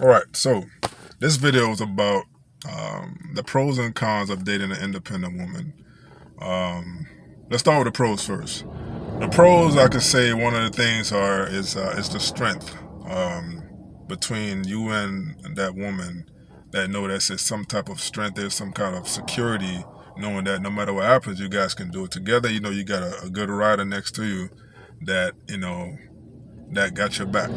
All right, so this video is about the pros and cons of dating an independent woman. Let's start with the pros first. The pros, I could say, one of the things is the strength between you and that woman. That know that there's some type of strength, there's some kind of security, knowing that no matter what happens, you guys can do it together. You know, you got a good rider next to you that that got your back.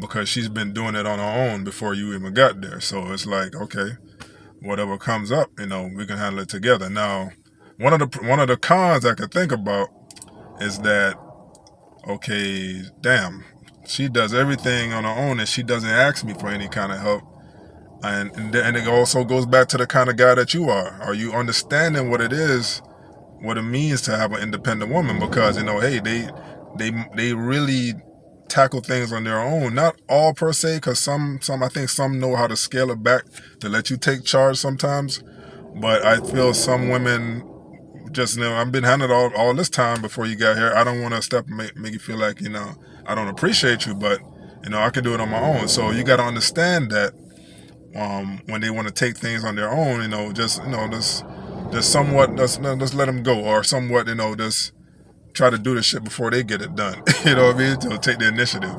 Because she's been doing it on her own before you even got there. So it's like, okay, whatever comes up, we can handle it together. Now, one of the cons I could think about is that, okay, damn, she does everything on her own and she doesn't ask me for any kind of help. And it also goes back to the kind of guy that you are. Are you understanding what it means to have an independent woman? Because hey, they really tackle things on their own. Not all per se, because some I think some know how to scale it back to let you take charge sometimes. But I feel some women just I've been handled all this time before you got here. I don't want to step and make you feel like I don't appreciate you, but I can do it on my own. So you got to understand that when they want to take things on their own, just somewhat just let them go, or somewhat just try to do the shit before they get it done. You know what I mean? To take the initiative.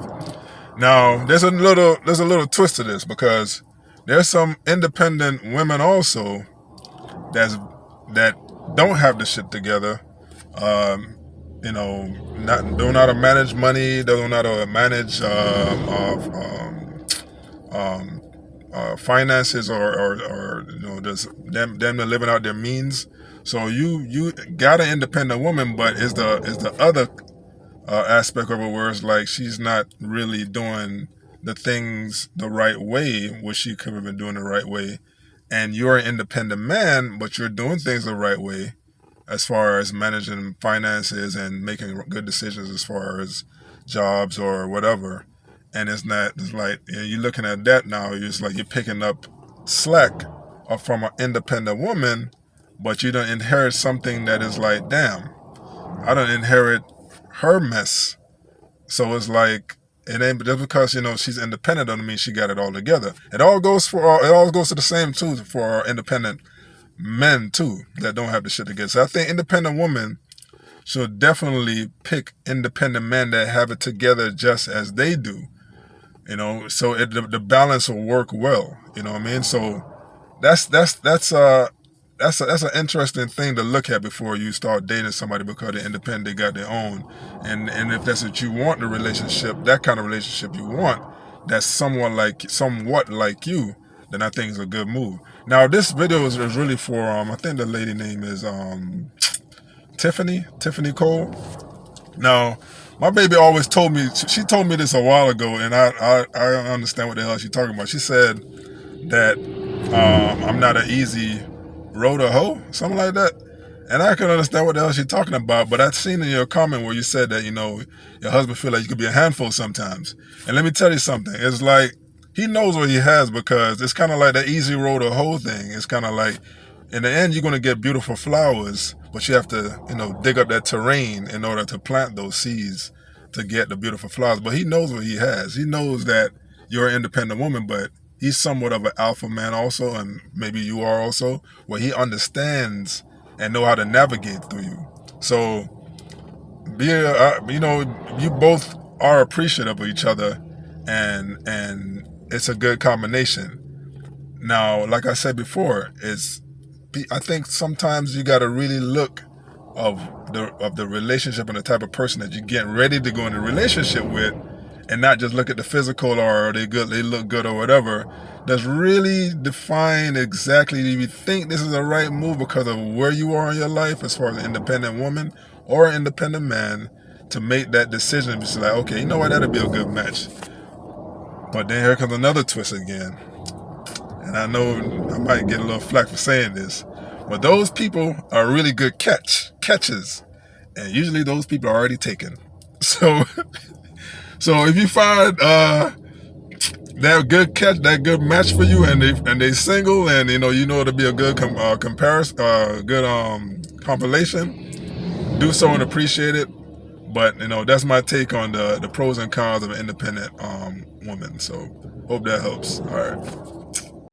Now, there's a little twist to this, because there's some independent women also that don't have the shit together. Don't know how to manage money. They don't know how to manage finances, or just them living out their means. So you got an independent woman, but is the other aspect of it where it's like she's not really doing the things the right way, which she could have been doing the right way, and you're an independent man, but you're doing things the right way as far as managing finances and making good decisions as far as jobs or whatever. And it's like you're looking at that now, it's like you're picking up slack from an independent woman, but you don't inherit something that is like, damn, I don't inherit her mess. So it's like, it ain't just because she's independent doesn't mean she got it all together. It all goes to the same too for our independent men too that don't have the shit together. So I think independent women should definitely pick independent men that have it together just as they do. So the balance will work well. You know what I mean? So that's an interesting thing to look at before you start dating somebody, because they're independent, they got their own. And if that's what you want in a relationship, that kind of relationship you want, that's somewhat like you, then I think it's a good move. Now, this video is really for I think the lady name is Tiffany Cole. Now, my baby always told me, she told me this a while ago, and I don't understand what the hell she's talking about. She said that I'm not an easy road to hoe, something like that. And I can understand what the hell she's talking about, but I've seen in your comment where you said that, your husband feel like you could be a handful sometimes. And let me tell you something. It's like, he knows what he has, because it's kind of like the easy road to hoe thing. It's kind of like, in the end, you're going to get beautiful flowers, but you have to, dig up that terrain in order to plant those seeds to get the beautiful flowers. But he knows what he has. He knows that you're an independent woman, but he's somewhat of an alpha man also, and maybe you are also, where he understands and know how to navigate through you. So, you both are appreciative of each other, and it's a good combination. Now, like I said before, I think sometimes you got to really look of the relationship and the type of person that you're getting ready to go in a relationship with, and not just look at the physical, or they look good or whatever. That's really define exactly if you think this is the right move because of where you are in your life as far as an independent woman or an independent man, to make that decision. It's like, okay, you know what, that'll be a good match. But then here comes another twist again. And I know I might get a little flack for saying this, but those people are really good catches. And usually those people are already taken. So if you find that good catch, that good match for you, and they single, and it'll be a good comparison, good compilation, do so and appreciate it. But that's my take on the pros and cons of an independent woman. So Hope that helps. All right.